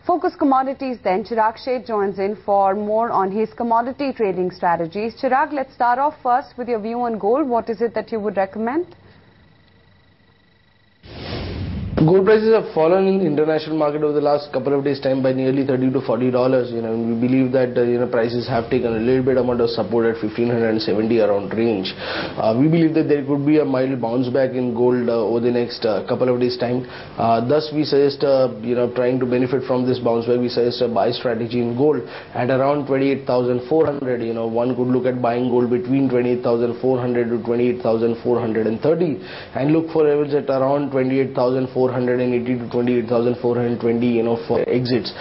Focus Commodities then, Chirag Sheth joins in for more on his commodity trading strategies. Chirag, let's start off first with your view on gold. What is it that you would recommend? Gold prices have fallen in the international market over the last couple of days' time by nearly $30 to $40. We believe that prices have taken a little bit amount of support at 1570 around range. We believe that there could be a mild bounce back in gold over the next couple of days' time. Thus, we suggest trying to benefit from this bounce back. We suggest a buy strategy in gold at around 28,400. One could look at buying gold between 28,400 to 28,430 and look for levels at around 28,480 to 28,420 for exits.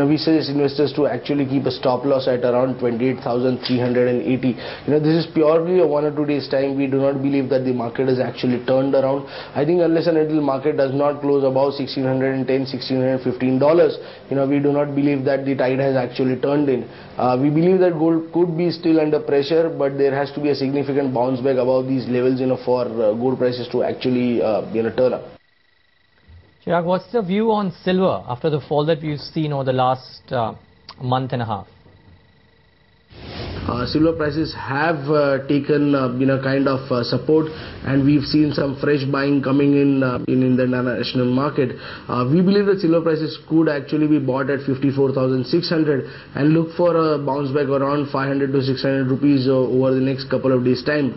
We suggest investors to actually keep a stop loss at around 28,380. This is purely a 1 or 2 days time. We do not believe that the market has actually turned around. I think unless and until market does not close above $1,610, $1,615, we do not believe that the tide has actually turned in. We believe that gold could be still under pressure, but there has to be a significant bounce back above these levels for gold prices to actually turn up. Chirag, what's the view on silver after the fall that we've seen over the last month and a half? Silver prices have taken kind of support, and we've seen some fresh buying coming in the international market. We believe that silver prices could actually be bought at 54,600 and look for a bounce back around 500 to 600 rupees over the next couple of days' time.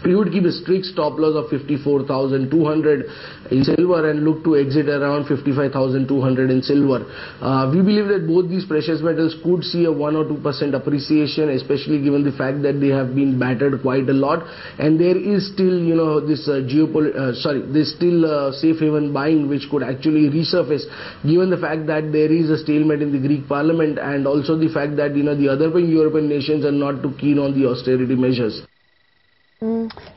We would keep a strict stop loss of 54,200 in silver and look to exit around 55,200 in silver. We believe that both these precious metals could see a 1 or 2% appreciation, especially given the fact that they have been battered quite a lot, and there is still this safe haven buying which could actually resurface, given the fact that there is a stalemate in the Greek Parliament, and also the fact that the other European nations are not too keen on the austerity measures.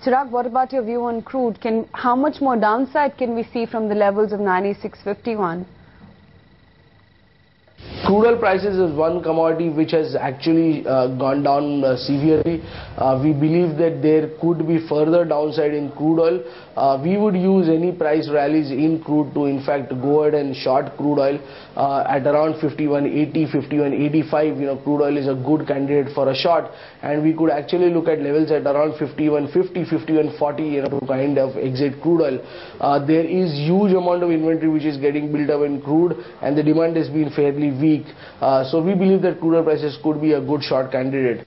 Chirag, what about your view on crude? How much more downside can we see from the levels of 96.51? Crude oil prices is one commodity which has actually gone down severely. We believe that there could be further downside in crude oil. We would use any price rallies in crude to in fact go ahead and short crude oil at around 51.80, 51.85. Crude oil is a good candidate for a short, and we could actually look at levels at around 51.50, 51.40 to kind of exit crude oil. There is huge amount of inventory which is getting built up in crude, and the demand has been fairly weak. So we believe that crude oil prices could be a good short candidate.